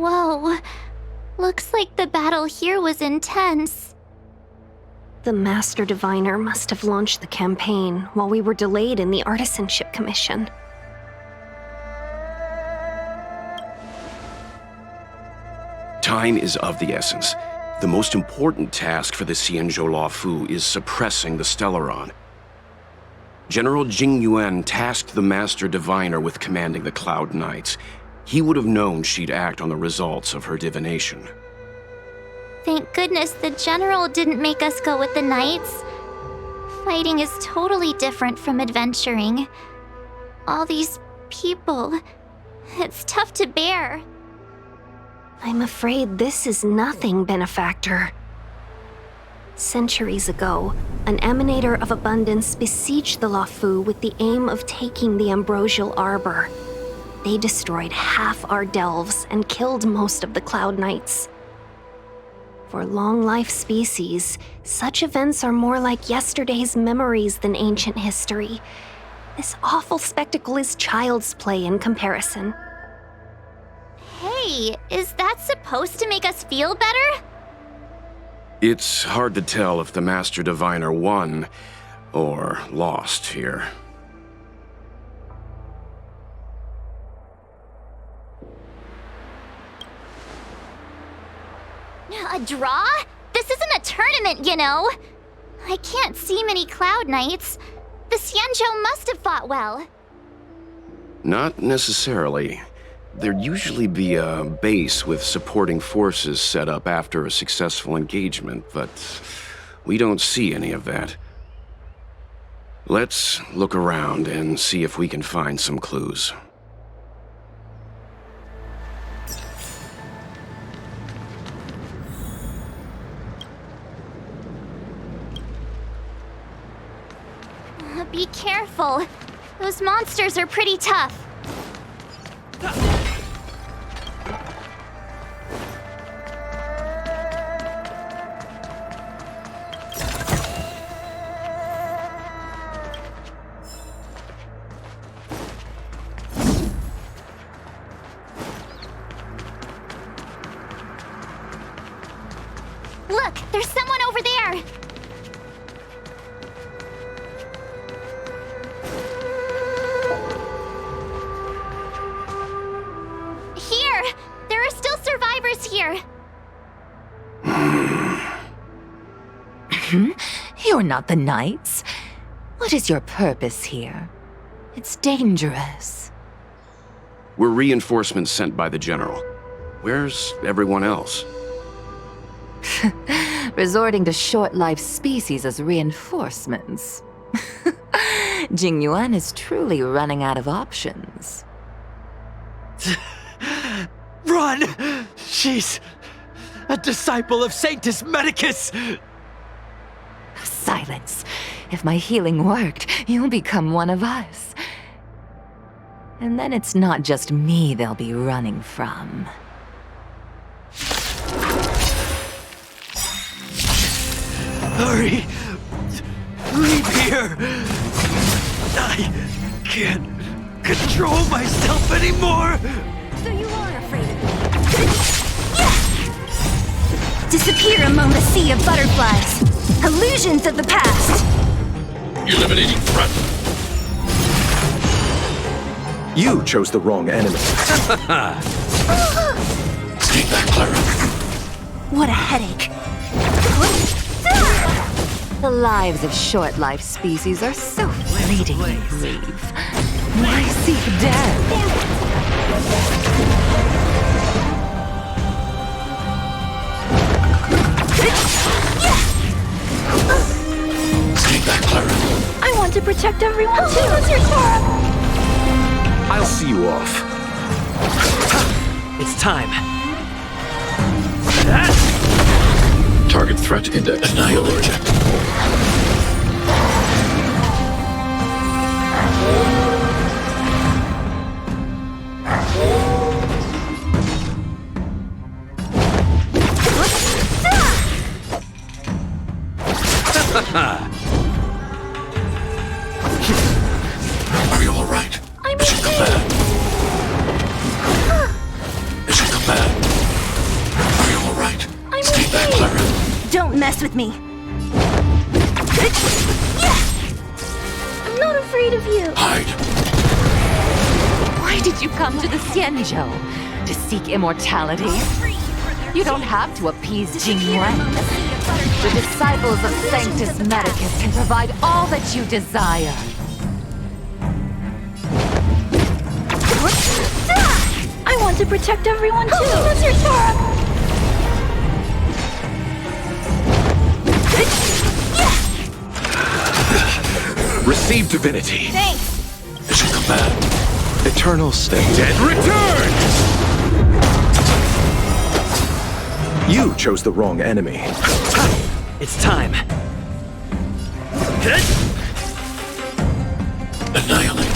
Whoa. Looks like the battle here was intense. The Master Diviner must have launched the campaign while we were delayed in the Artisanship Commission. Time is of the essence. The most important task for the Xianzhou Luofu is suppressing the Stellaron. General Jing Yuan tasked the Master Diviner with commanding the Cloud Knights. He would have known she'd act on the results of her divination. Thank goodness the General didn't make us go with the Knights. Fighting is totally different from adventuring. All these people, it's tough to bear. I'm afraid this is nothing, Benefactor. Centuries ago, an Emanator of Abundance besieged the Luofu with the aim of taking the Ambrosial Arbor. They destroyed half our delves and killed most of the Cloud Knights. For long-life species, such events are more like yesterday's memories than ancient history. This awful spectacle is child's play in comparison. Hey, is that supposed to make us feel better? It's hard to tell if the Master Diviner won or lost here. A draw? This isn't a tournament, you know. I can't see many Cloud Knights. The Xianzhou must have fought well. Not necessarily. There'd usually be a base with supporting forces set up after a successful engagement, but we don't see any of that. Let's look around and see if we can find some clues. Be careful. Those monsters are pretty tough. Look, there's someone over there. Here! There are still survivors here! You're not the Knights. What is your purpose here? It's dangerous. We're reinforcements sent by the General. Where's everyone else? Resorting to short-lived species as reinforcements. Jing Yuan is truly running out of options. Run! She's a disciple of Sanctus Medicus! Silence. If my healing worked, you'll become one of us. And then it's not just me they'll be running from. Hurry! Leave here! I can't control myself anymore! So you are afraid of me. Disappear among the sea of butterflies. Illusions of the past. Eliminating threat. You chose the wrong enemy. Stay back, Clara. What a headache. The lives of short-lived species are so fleetingly brief. Why seek death? Stay back, Clara. I want to protect everyone too. What's your turn? I'll see you off. It's time. Target threat index annihilated. Are you all right? I'm Mission okay. command. Mission command. Don't mess with me. I'm not afraid of you. Hide. Why did you come to the Xianzhou? To seek immortality? You don't have to appease Jingyuan. The disciples of Sanctus Medicus can provide all that you desire. I want to protect everyone too. Mr. Tara. Receive divinity. Thanks. Mission command. Eternal state. Dead return! You chose the wrong enemy. It's time. Annihilate.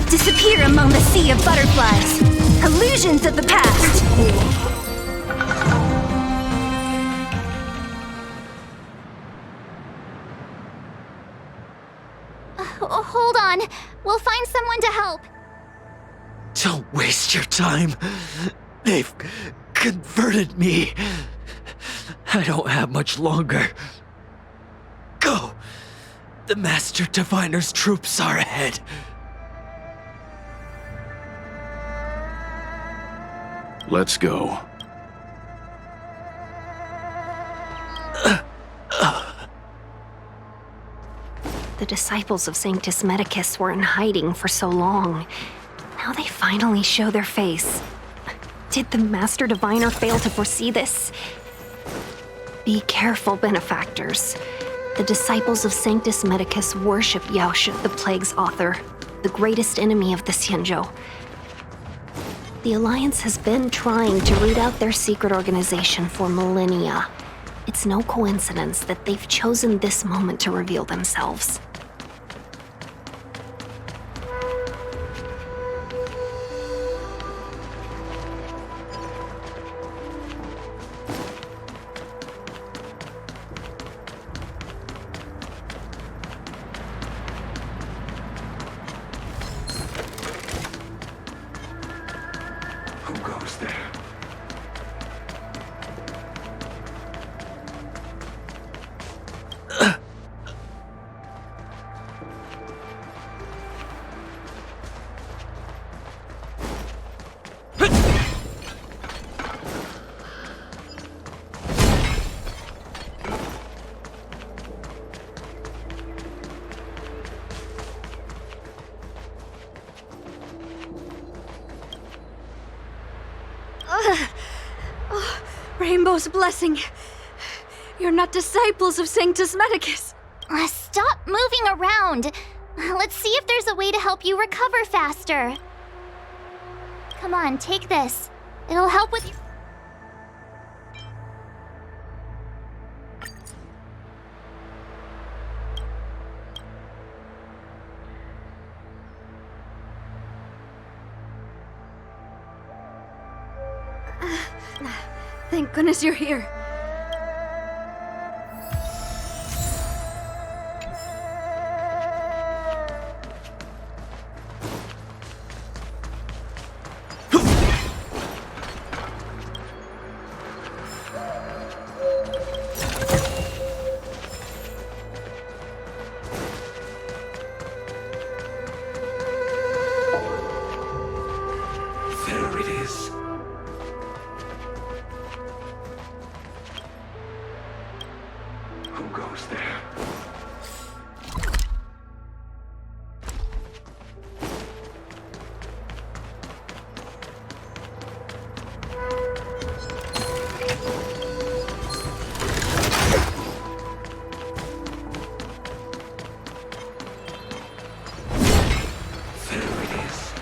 Disappear among the sea of butterflies. Illusions of the past. Hold on. We'll find someone to help. Don't waste your time. They've converted me. I don't have much longer. Go. The Master Diviner's troops are ahead. Let's go. The disciples of Sanctus Medicus were in hiding for so long. Now they finally show their face. Did the Master Diviner fail to foresee this? Be careful, benefactors. The disciples of Sanctus Medicus worship Yaosha, the Plague's author, the greatest enemy of the Xianzhou. The Alliance has been trying to root out their secret organization for millennia. It's no coincidence that they've chosen this moment to reveal themselves. Who goes there? Rainbow's blessing. You're not disciples of Sanctus Medicus. Stop moving around. Let's see if there's a way to help you recover faster. Come on, take this. It'll help with... Thank goodness you're here. There it is. Who goes there? There it is.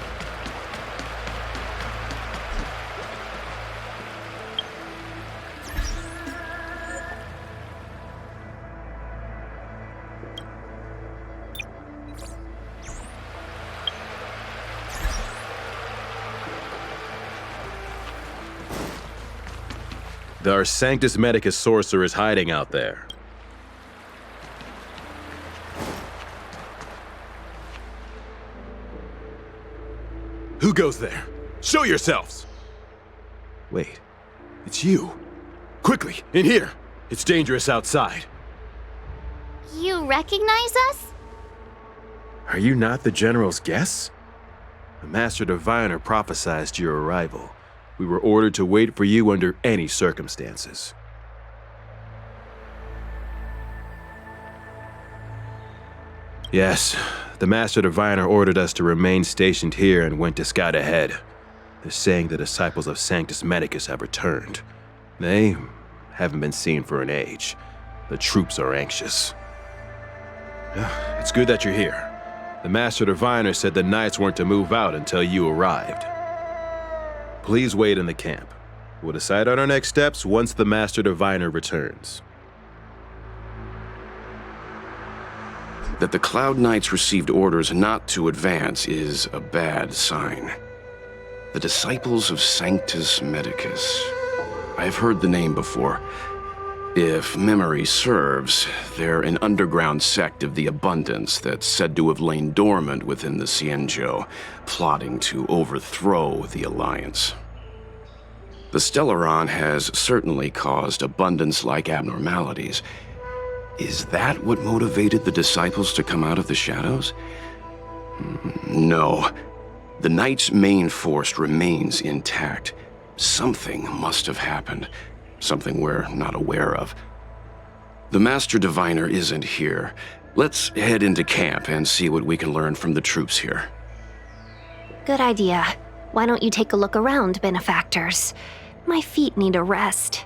Our Sanctus Medicus sorcerer is hiding out there. Who goes there? Show yourselves! Wait, it's you. Quickly, in here! It's dangerous outside. You recognize us? Are you not the General's guests? The Master Diviner prophesied your arrival. We were ordered to wait for you under any circumstances. Yes, the Master Diviner ordered us to remain stationed here and went to scout ahead. They're saying the disciples of Sanctus Medicus have returned. They haven't been seen for an age. The troops are anxious. It's good that you're here. The Master Diviner said the Knights weren't to move out until you arrived. Please wait in the camp. We'll decide on our next steps once the Master Diviner returns. That the Cloud Knights received orders not to advance is a bad sign. The disciples of Sanctus Medicus. I've heard the name before. If memory serves, they're an underground sect of the Abundance that's said to have lain dormant within the Xianzhou, plotting to overthrow the Alliance. The Stellaron has certainly caused Abundance-like abnormalities. Is that what motivated the disciples to come out of the shadows? No. The Knight's main force remains intact. Something must have happened. Something we're not aware of. The Master Diviner isn't here. Let's head into camp and see what we can learn from the troops here. Good idea. Why don't you take a look around, benefactors? My feet need a rest.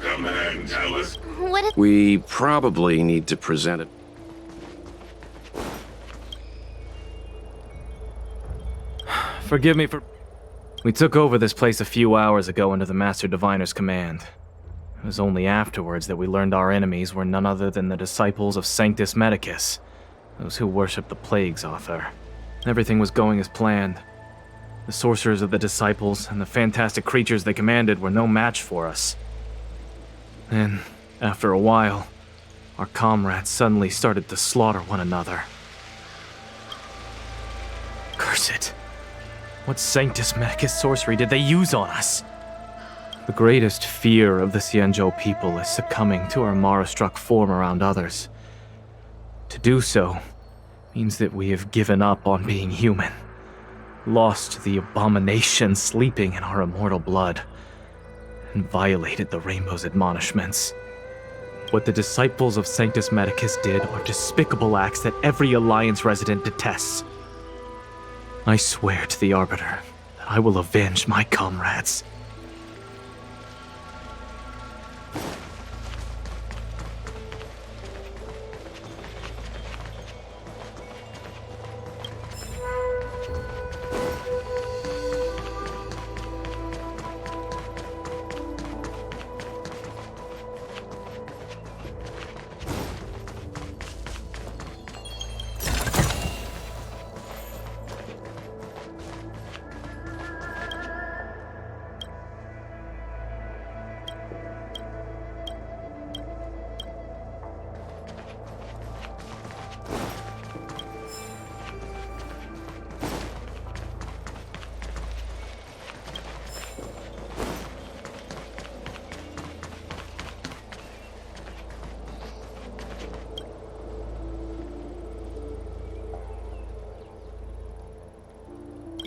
Come and tell us. What is... We probably need to present it. Forgive me for... We took over this place a few hours ago under the Master Diviner's command. It was only afterwards that we learned our enemies were none other than the disciples of Sanctus Medicus, those who worship the Plague's author. Everything was going as planned. The sorcerers of the disciples and the fantastic creatures they commanded were no match for us. Then, after a while, our comrades suddenly started to slaughter one another. Curse it. What Sanctus Medicus sorcery did they use on us? The greatest fear of the Xianzhou people is succumbing to our Mara-struck form around others. To do so means that we have given up on being human, lost the abomination sleeping in our immortal blood, and violated the Rainbow's admonishments. What the disciples of Sanctus Medicus did are despicable acts that every Alliance resident detests. I swear to the Arbiter that I will avenge my comrades.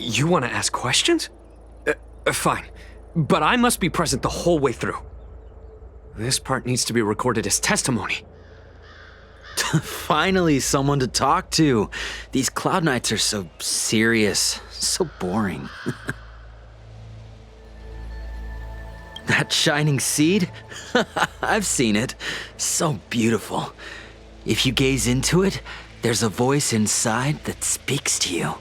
You want to ask questions? Fine. But I must be present the whole way through. This part needs to be recorded as testimony. Finally, someone to talk to. These Cloud Knights are so serious, so boring. That shining seed? I've seen it. So beautiful. If you gaze into it, there's a voice inside that speaks to you.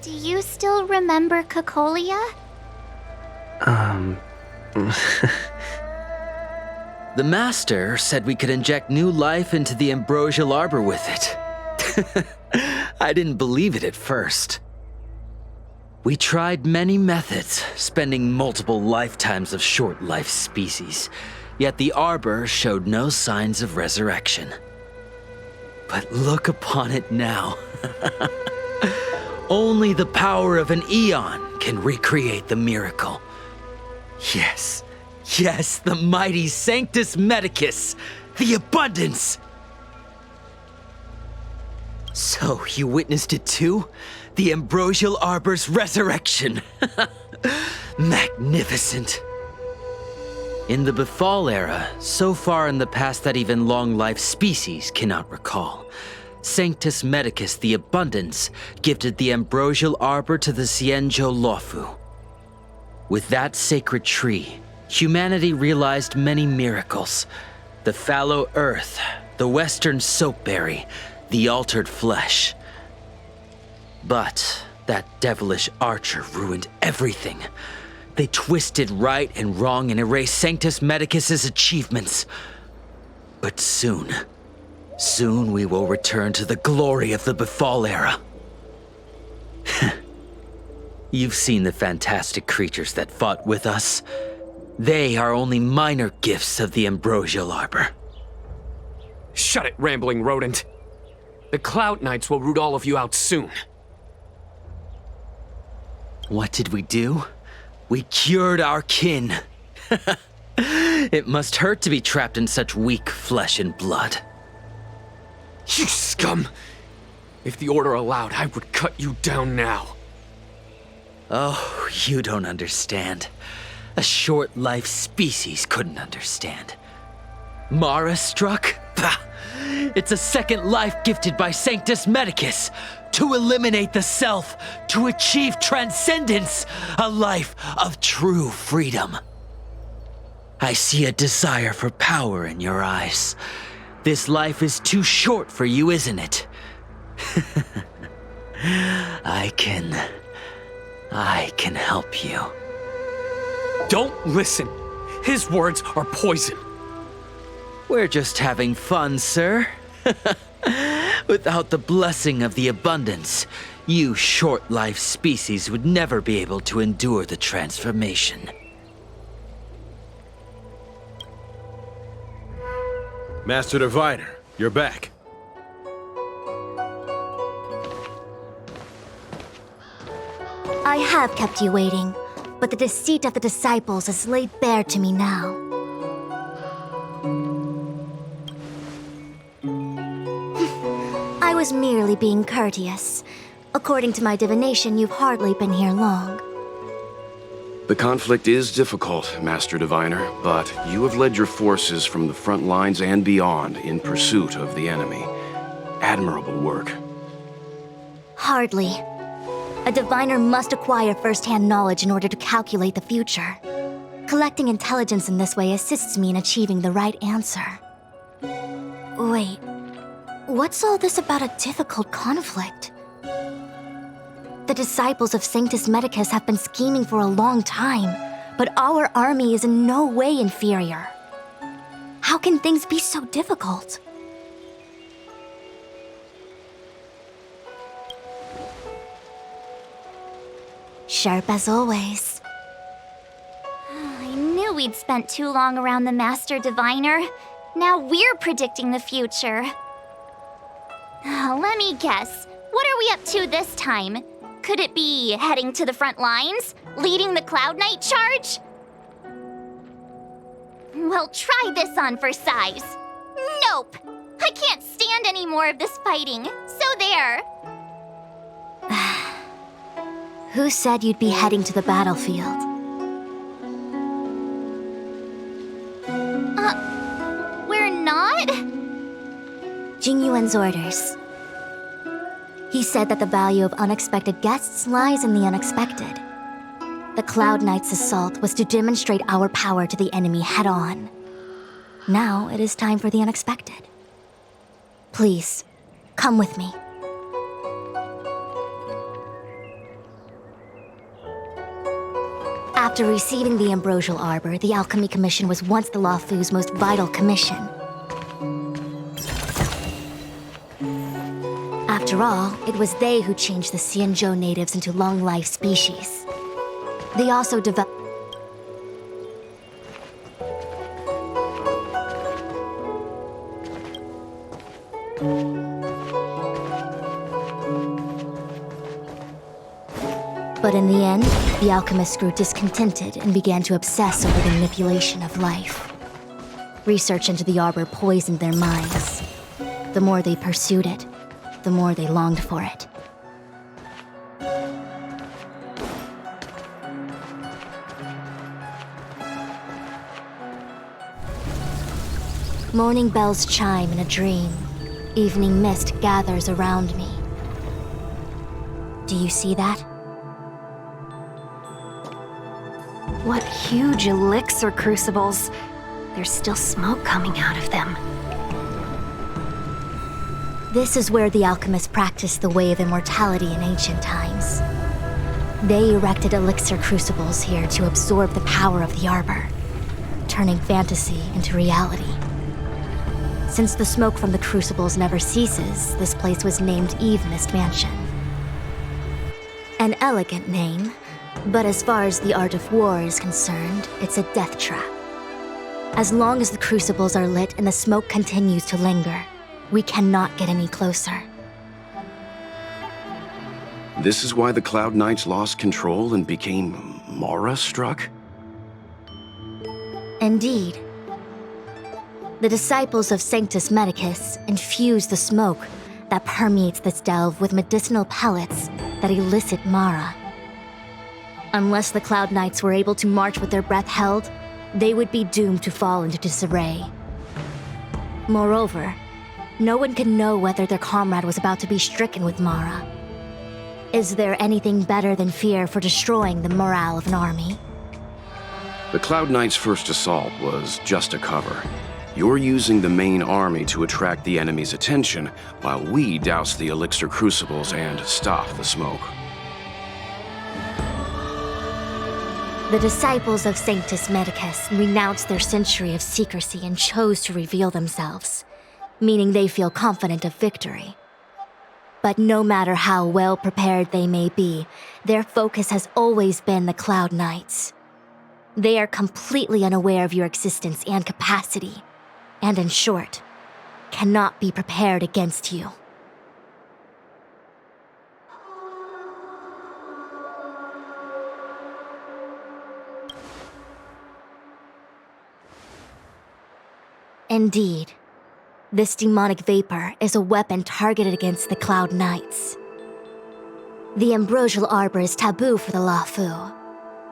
Do you still remember Cocolia? The Master said we could inject new life into the ambrosial arbor with it. I didn't believe it at first. We tried many methods, spending multiple lifetimes of short-life species, yet the Arbor showed no signs of resurrection. But look upon it now. Only the power of an eon can recreate the miracle. Yes, the mighty Sanctus Medicus, the abundance! So, you witnessed it too? The Ambrosial Arbor's resurrection! Magnificent! In the Befall era, so far in the past that even long-life species cannot recall, Sanctus Medicus the Abundance gifted the Ambrosial Arbor to the Xianzhou Luofu. With that sacred tree, humanity realized many miracles. The fallow earth, the western soapberry, the altered flesh. But that devilish archer ruined everything. They twisted right and wrong and erased Sanctus Medicus's achievements. But soon we will return to the glory of the Befall era. You've seen the fantastic creatures that fought with us. They are only minor gifts of the Ambrosial Arbor. Shut it, rambling rodent. The Cloud Knights will root all of you out soon. What did we do? We cured our kin. It must hurt to be trapped in such weak flesh and blood. You scum! If the Order allowed, I would cut you down now. Oh, you don't understand. A short-life species couldn't understand. Mara struck? Bah! It's a second life gifted by Sanctus Medicus to eliminate the self, to achieve transcendence, a life of true freedom. I see a desire for power in your eyes. This life is too short for you, isn't it? I can help you. Don't listen. His words are poison. We're just having fun, sir. Without the blessing of the abundance, you short-life species would never be able to endure the transformation. Master Diviner, you're back. I have kept you waiting, but the deceit of the disciples is laid bare to me now. I was merely being courteous. According to my divination, you've hardly been here long. The conflict is difficult, Master Diviner, but you have led your forces from the front lines and beyond in pursuit of the enemy. Admirable work. Hardly. A diviner must acquire first-hand knowledge in order to calculate the future. Collecting intelligence in this way assists me in achieving the right answer. Wait, what's all this about a difficult conflict? The disciples of Sanctus Medicus have been scheming for a long time, but our army is in no way inferior. How can things be so difficult? Sharp as always. I knew we'd spent too long around the Master Diviner. Now we're predicting the future. Let me guess. What are we up to this time? Could it be heading to the front lines? Leading the Cloud Knight charge? Well, try this on for size. Nope! I can't stand any more of this fighting. So there. Who said you'd be heading to the battlefield? We're not? Jingyuan's orders. He said that the value of unexpected guests lies in the unexpected. The Cloud Knight's assault was to demonstrate our power to the enemy head-on. Now it is time for the unexpected. Please, come with me. After receiving the Ambrosial Arbor, the Alchemy Commission was once the Luofu's most vital commission. After all, it was they who changed the Xianzhou natives into long-life species. They also developed... But in the end, the alchemists grew discontented and began to obsess over the manipulation of life. Research into the arbor poisoned their minds. The more they pursued it, the more they longed for it. Morning bells chime in a dream. Evening mist gathers around me. Do you see that? What huge elixir crucibles. There's still smoke coming out of them. This is where the alchemists practiced the way of immortality in ancient times. They erected elixir crucibles here to absorb the power of the arbor, turning fantasy into reality. Since the smoke from the crucibles never ceases, this place was named Eve Mist Mansion. An elegant name, but as far as the art of war is concerned, it's a death trap. As long as the crucibles are lit and the smoke continues to linger, we cannot get any closer. This is why the Cloud Knights lost control and became Mara-struck? Indeed. The disciples of Sanctus Medicus infuse the smoke that permeates this delve with medicinal pellets that elicit Mara. Unless the Cloud Knights were able to march with their breath held, they would be doomed to fall into disarray. Moreover, no one could know whether their comrade was about to be stricken with Mara. Is there anything better than fear for destroying the morale of an army? The Cloud Knights' first assault was just a cover. You're using the main army to attract the enemy's attention, while we douse the elixir crucibles and stop the smoke. The disciples of Sanctus Medicus renounced their century of secrecy and chose to reveal themselves, meaning they feel confident of victory. But no matter how well prepared they may be, their focus has always been the Cloud Knights. They are completely unaware of your existence and capacity, and in short, cannot be prepared against you. Indeed, this demonic vapor is a weapon targeted against the Cloud Knights. The ambrosial arbor is taboo for the Luofu,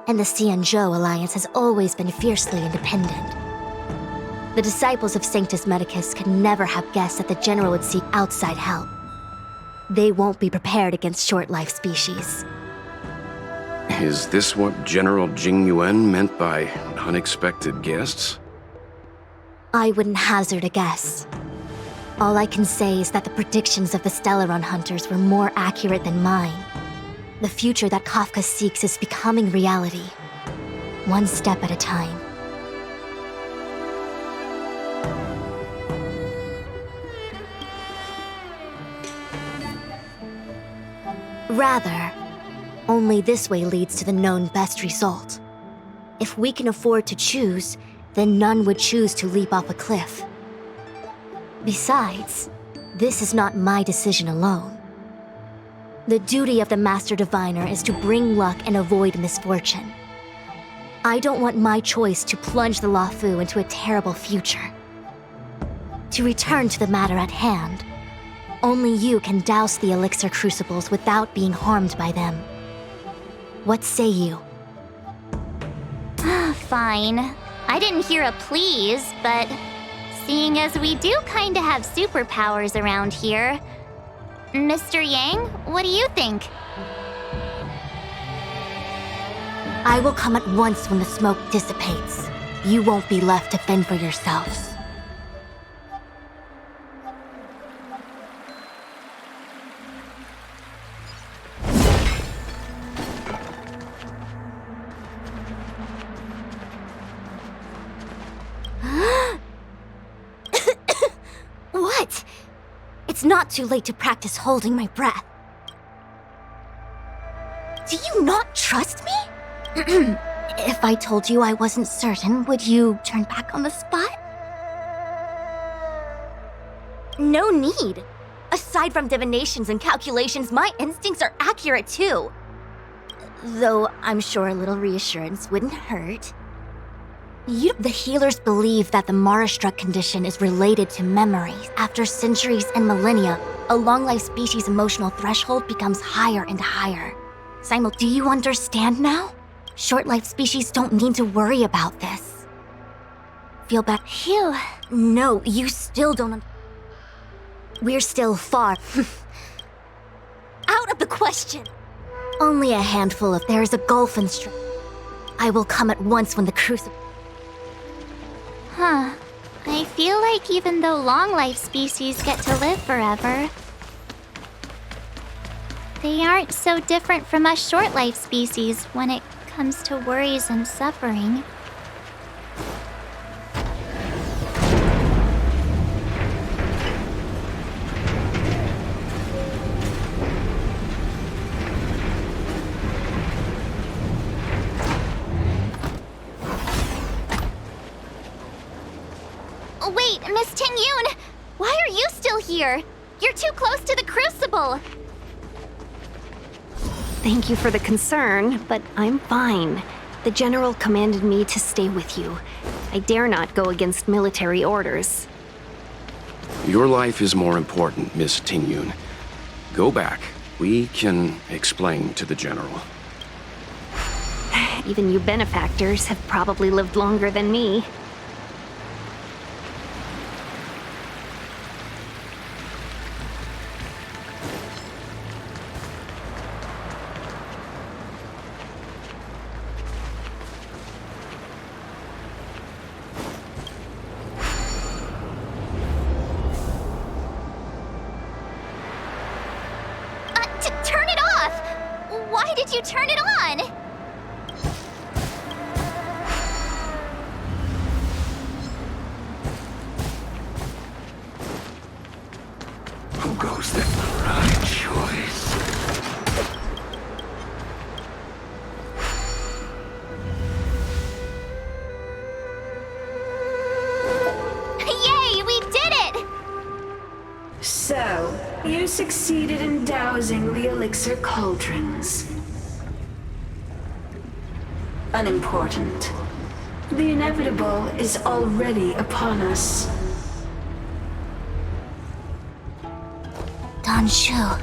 and the Xianzhou alliance has always been fiercely independent. The disciples of Sanctus Medicus could never have guessed that the general would seek outside help. They won't be prepared against short-life species. Is this what General Jing Yuan meant by unexpected guests? I wouldn't hazard a guess. All I can say is that the predictions of the Stellaron hunters were more accurate than mine. The future that Kafka seeks is becoming reality, one step at a time. Rather, only this way leads to the known best result. If we can afford to choose, then none would choose to leap off a cliff. Besides, this is not my decision alone. The duty of the Master Diviner is to bring luck and avoid misfortune. I don't want my choice to plunge the Luofu into a terrible future. To return to the matter at hand, only you can douse the elixir crucibles without being harmed by them. What say you? Fine. I didn't hear a please, but seeing as we do kinda have superpowers around here, Mr. Yang, what do you think? I will come at once when the smoke dissipates. You won't be left to fend for yourselves. It's not too late to practice holding my breath. Do you not trust me? If I told you I wasn't certain, would you turn back on the spot? No need. Aside from divinations and calculations, my instincts are accurate too. Though I'm sure a little reassurance wouldn't hurt. The healers believe that the Mara-struck condition is related to memories. After centuries and millennia, a long-life species' emotional threshold becomes higher and higher. Do you understand now? Short-life species don't need to worry about this. Feel back. Phew. No, you still don't. We're still far out of the question. Only a handful if there is a gulf in stretch. I will come at once when the crucible. Huh. I feel like even though long-life species get to live forever, they aren't so different from us short-life species when it comes to worries and suffering. Wait, Miss Ting-Yun! Why are you still here? You're too close to the crucible! Thank you for the concern, but I'm fine. The General commanded me to stay with you. I dare not go against military orders. Your life is more important, Miss Ting-Yun. Go back. We can explain to the General. Even you benefactors have probably lived longer than me. Turn it off! Why did you turn it on? Who goes the right choice? Yay, we did it! So, you succeeded in dousing the elixir cauldrons. Unimportant. The inevitable is already upon us. Danshu.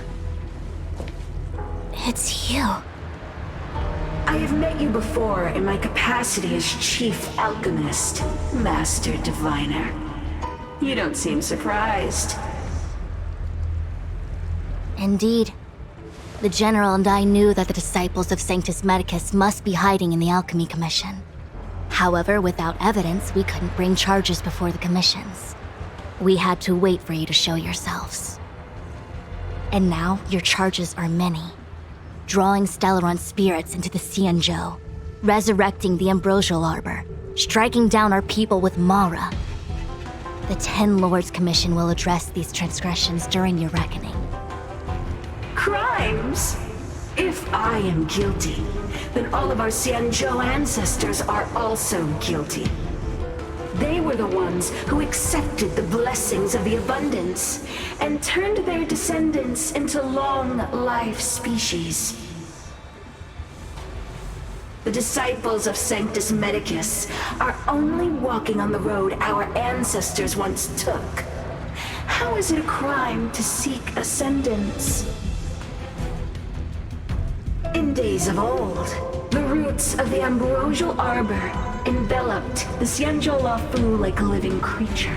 It's you. I have met you before in my capacity as Chief Alchemist, Master Diviner. You don't seem surprised. Indeed. The General and I knew that the disciples of Sanctus Medicus must be hiding in the Alchemy Commission. However, without evidence, we couldn't bring charges before the commissions. We had to wait for you to show yourselves. And now, your charges are many. Drawing Stellaron spirits into the Xianzhou, resurrecting the Ambrosial Arbor, striking down our people with Mara. The 10 Lords Commission will address these transgressions during your reckoning. Crimes? If I am guilty, then all of our Xianzhou ancestors are also guilty. They were the ones who accepted the blessings of the abundance and turned their descendants into long-life species. The disciples of Sanctus Medicus are only walking on the road our ancestors once took. How is it a crime to seek ascendance? In days of old, the roots of the Ambrosial Arbor enveloped the Xianzhou Lafu like a living creature.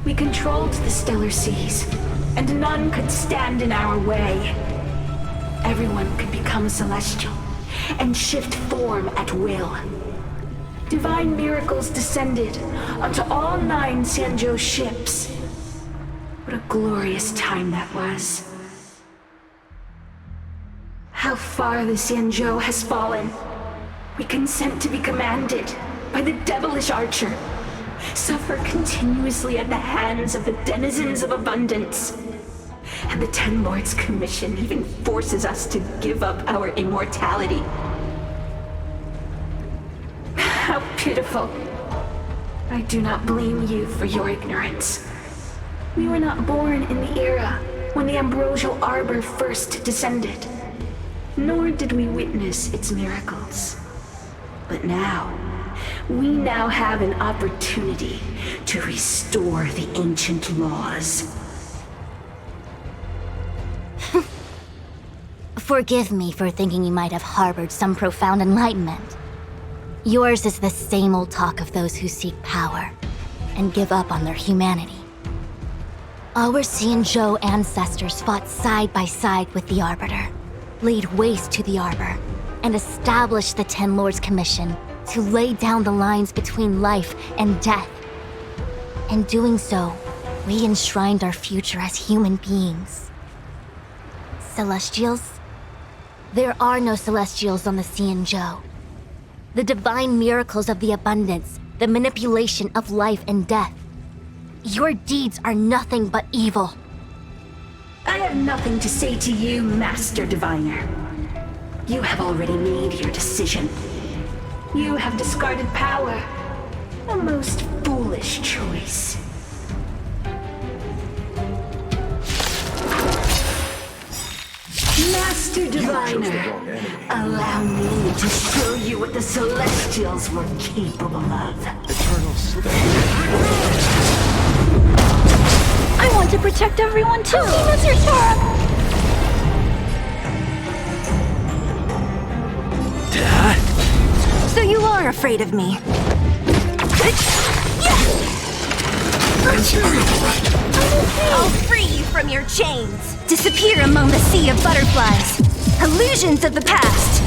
We controlled the stellar seas, and none could stand in our way. Everyone could become celestial and shift form at will. Divine miracles descended onto all 9 Xianzhou ships. What a glorious time that was. How far the Xianzhou has fallen. We consent to be commanded by the devilish archer. suffer continuously at the hands of the denizens of abundance. And the Ten Lords' Commission even forces us to give up our immortality. How pitiful. I do not blame you for your ignorance. We were not born in the era when the Ambrosial Arbor first descended, nor did we witness its miracles. But now, we now have an opportunity to restore the ancient laws. Forgive me for thinking you might have harbored some profound enlightenment. Yours is the same old talk of those who seek power and give up on their humanity. Our Xianzhou ancestors fought side by side with the Arbiter, laid waste to the Arbor, and established the Ten Lords' Commission to lay down the lines between life and death. In doing so, we enshrined our future as human beings. Celestials? There are no Celestials on the Xianzhou. The divine miracles of the abundance, the manipulation of life and death. Your deeds are nothing but evil. I have nothing to say to you, Master Diviner. You have already made your decision. You have discarded power. A most foolish choice. Master Diviner, allow me to show you what the Celestials were capable of. Eternal sleep. I want to protect everyone too! Mr. Sora! So you are afraid of me? I'll free you from your chains. Disappear among the sea of butterflies. Illusions of the past.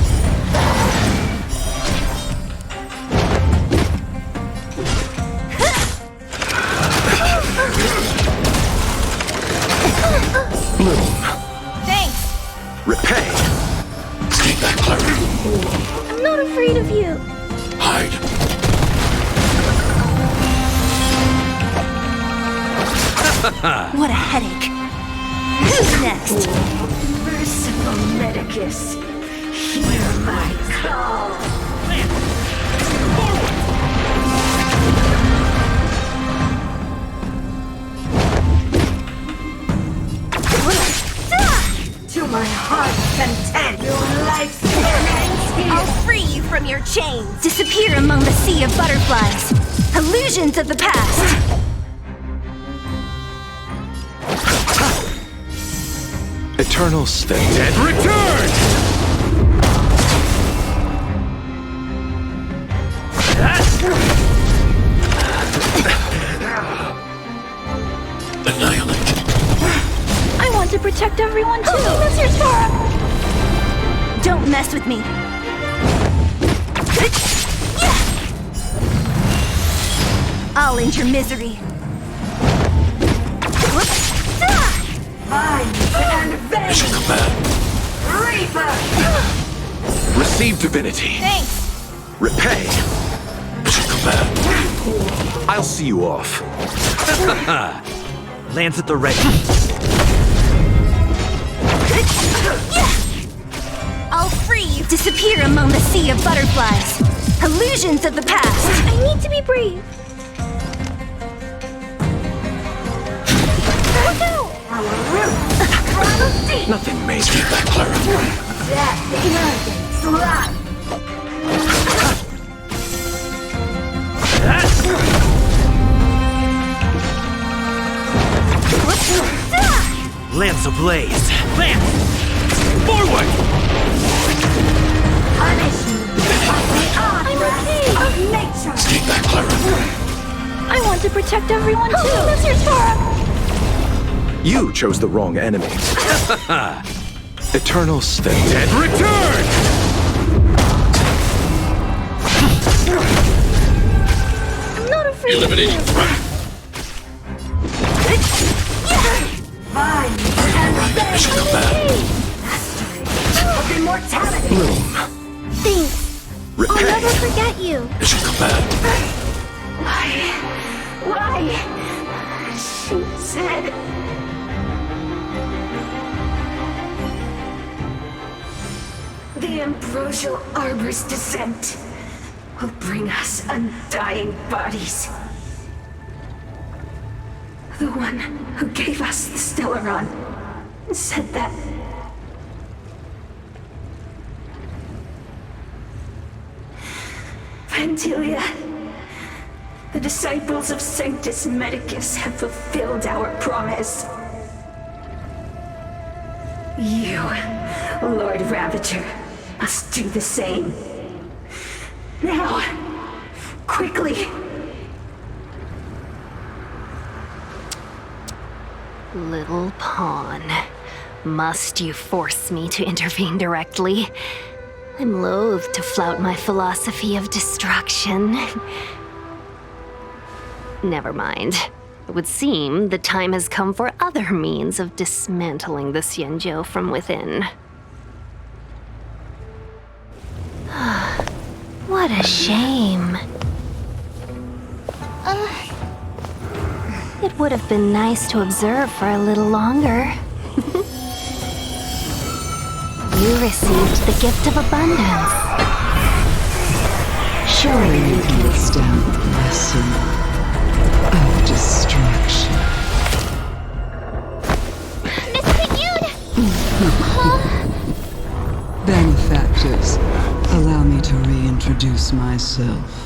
Thanks. Repay. Stay back, Clara. I'm not afraid of you. Hide. What a headache. Who's next? Merciful Medicus, hear my call. To my heart's content, your life's here. I'll free you from your chains. Disappear among the sea of butterflies. Illusions of the past. Eternal state. Dead return! Annihilate. I want to protect everyone too! Mr. Sora! Don't mess with me. I'll end your misery. Mine and vengeance. Mission command. Reaper! Receive divinity. Thanks. Repay. Mission command. I'll see you off. Lance at the ready. I'll free you. Disappear among the sea of butterflies. Illusions of the past. I need to be brave. Look out! Nothing major. Stay back, Clara. Lance ablaze. Lance! Forward! Punish me by the honor of nature. Stay back, Clara. I want to protect everyone too! Mr. Sora! You chose the wrong enemy. Eternal state. Dead return! I'm not afraid Eliminating of you. threat. Mine and Mission command. of immortality. Thanks. I'll Repay. never forget you. Mission command. I Why? She said... The Ambrosial Arbor's descent will bring us undying bodies. The one who gave us the Stellaron said that. Vantilia, the disciples of Sanctus Medicus have fulfilled our promise. You, Lord Ravager, must do the same. Now, quickly. Little pawn. Must you force me to intervene directly? I'm loath to flout my philosophy of destruction. Never mind. It would seem the time has come for other means of dismantling the Xianzhou from within. What a shame. It would have been nice to observe for a little longer. You received the gift of abundance. Surely you can withstand the lesson of destruction. Miss Pignoud! Benefactors, allow me to reintroduce myself.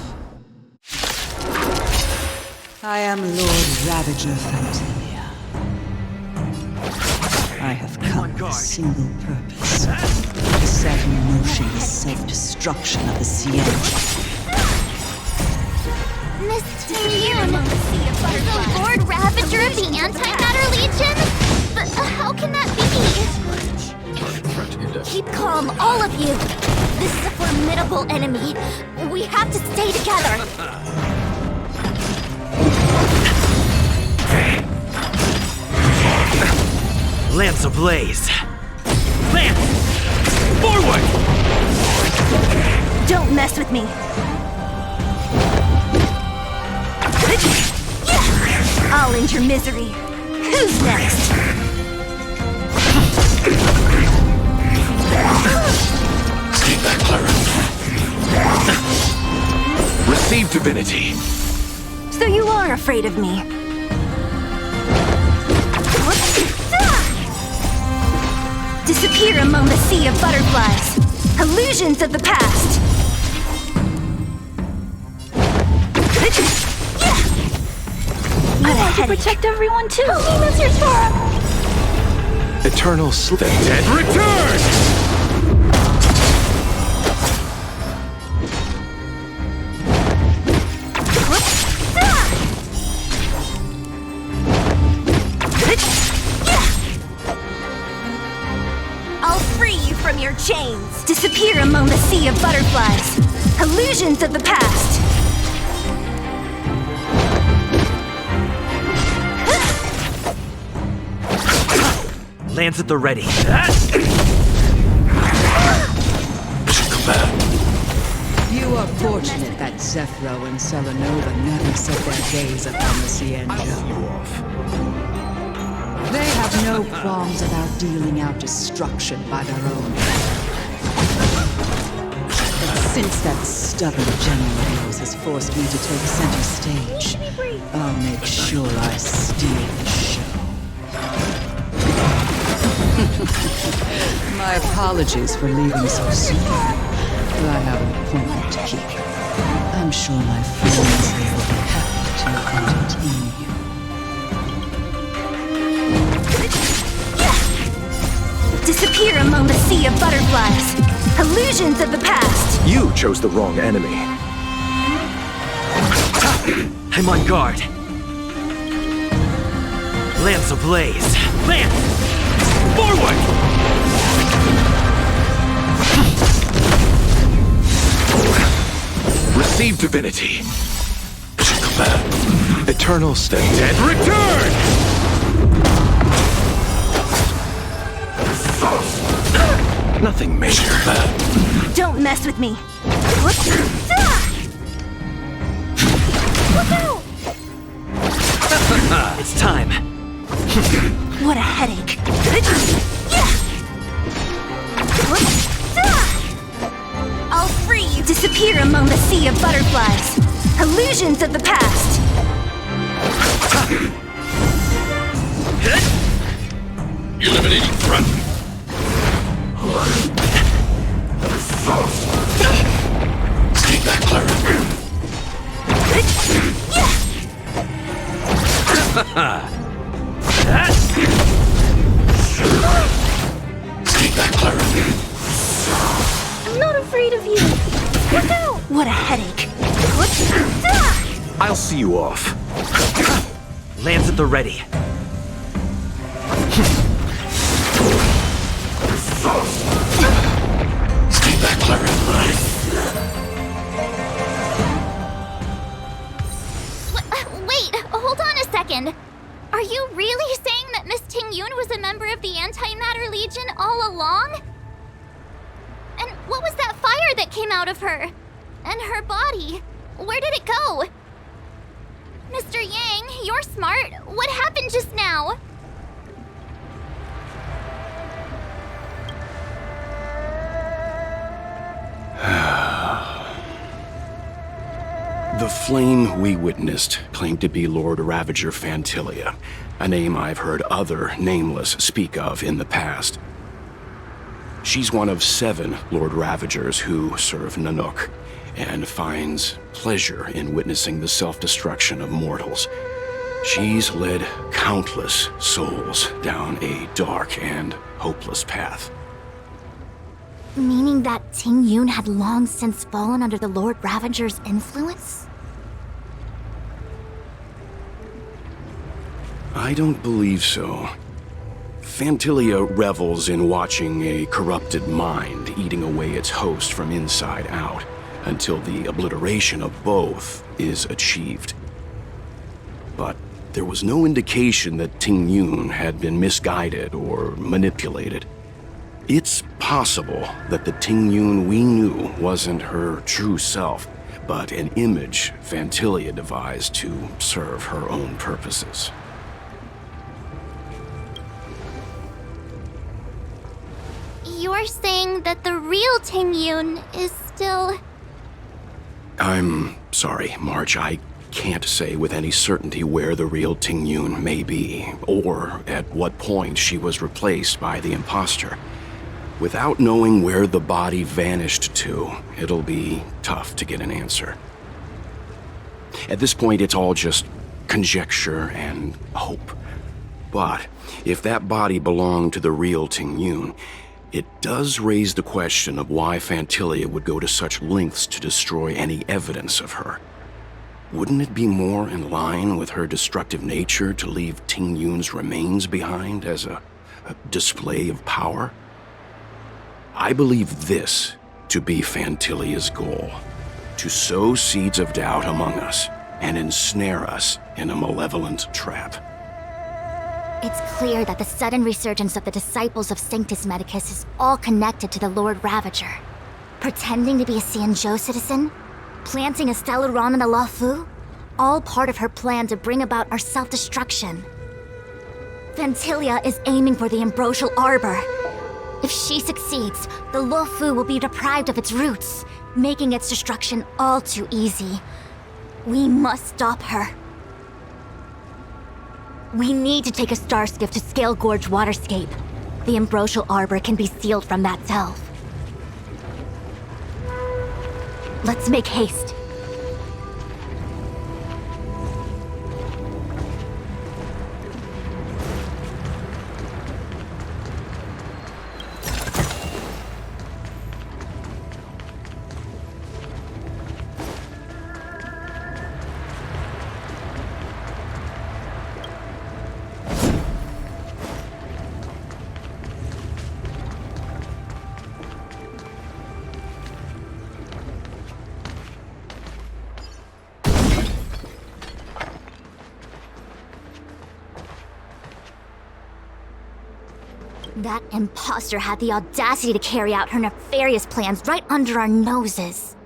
I am Lord Ravager Fantilia. I have come with a single purpose: to set in motion the self-destruction of the Xianzhou. Miss Pignoud, is the Lord Ravager of the Antimatter Legion? But how can that be? Keep calm, all of you. This is a formidable enemy. We have to stay together. Lance ablaze! Lance! Forward! Don't mess with me. I'll end your misery. Who's next? Stay back, Clara. Receive divinity. So you are afraid of me. Disappear among the sea of butterflies. Illusions of the past. I want to protect everyone too. Oh, that's your Tara. Eternal sleep. The dead return! I'll free you from your chains. Disappear among the sea of butterflies. Illusions of the past. Lance at the ready. You are fortunate that Zethro and Selenova never set their gaze upon the Xianzhou. They have no qualms about dealing out destruction by their own hand. But since that stubborn general of yours has forced me to take center stage, I'll make sure I steal the show. My apologies for leaving so soon, but I have an appointment to keep. I'm sure my friends here will be happy to entertain you. Disappear among the sea of butterflies. Illusions of the past. You chose the wrong enemy. I'm on guard. Lance ablaze. Lance! Forward! Receive divinity. Command. Eternal state. Dead return! Nothing major. Don't mess with me. Look out! Last time. What a headache. I'll free you. Disappear among the sea of butterflies. Illusions of the past. Eliminating front. Stay back, Clara. Stay back, Clara. I'm not afraid of you. Look out! What a headache. I'll see you off. Lance at the ready. Stay back, Clara. Wait, hold on a second. Are you really saying that Miss Ting-Yun was a member of the Antimatter Legion all along? And what was that fire that came out of her? And her body? Where did it go? Mr. Yang, you're smart. What happened just now? The flame we witnessed claimed to be Lord Ravager Fantilia, a name I've heard other Nameless speak of in the past. She's one of 7 Lord Ravagers who serve Nanook, and finds pleasure in witnessing the self-destruction of mortals. She's led countless souls down a dark and hopeless path. Meaning that Ting-Yun had long since fallen under the Lord Ravager's influence? I don't believe so. Fantilia revels in watching a corrupted mind eating away its host from inside out, until the obliteration of both is achieved. But there was no indication that Ting-Yun had been misguided or manipulated. It's possible that the Ting-Yun we knew wasn't her true self, but an image Fantilia devised to serve her own purposes. You're saying that the real Ting-Yun is still... I'm sorry, March. I can't say with any certainty where the real Ting-Yun may be, or at what point she was replaced by the imposter. Without knowing where the body vanished to, it'll be tough to get an answer. At this point, it's all just conjecture and hope. But if that body belonged to the real Ting-Yun, it does raise the question of why Fantilia would go to such lengths to destroy any evidence of her. Wouldn't it be more in line with her destructive nature to leave Ting-Yun's remains behind as a display of power? I believe this to be Fantilia's goal: to sow seeds of doubt among us and ensnare us in a malevolent trap. It's clear that the sudden resurgence of the disciples of Sanctus Medicus is all connected to the Lord Ravager. Pretending to be a Xianzhou citizen? Planting a Stellaron in the Luofu? All part of her plan to bring about our self-destruction. Fantilia is aiming for the Ambrosial Arbor. If she succeeds, the Luofu will be deprived of its roots, making its destruction all too easy. We must stop her. We need to take a star skiff to Scale Gorge Waterscape. The Ambrosial Arbor can be sealed from that delve. Let's make haste. That imposter had the audacity to carry out her nefarious plans right under our noses.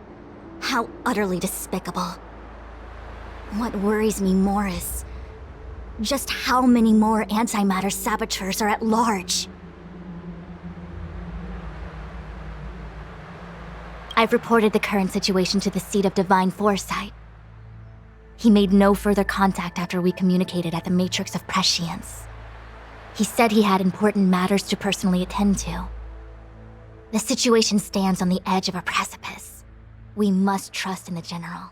How utterly despicable. What worries me more is Just how many more antimatter saboteurs are at large? I've reported the current situation to the Seat of Divine Foresight. He made no further contact after we communicated at the Matrix of Prescience. He said he had important matters to personally attend to. The situation stands on the edge of a precipice. We must trust in the General.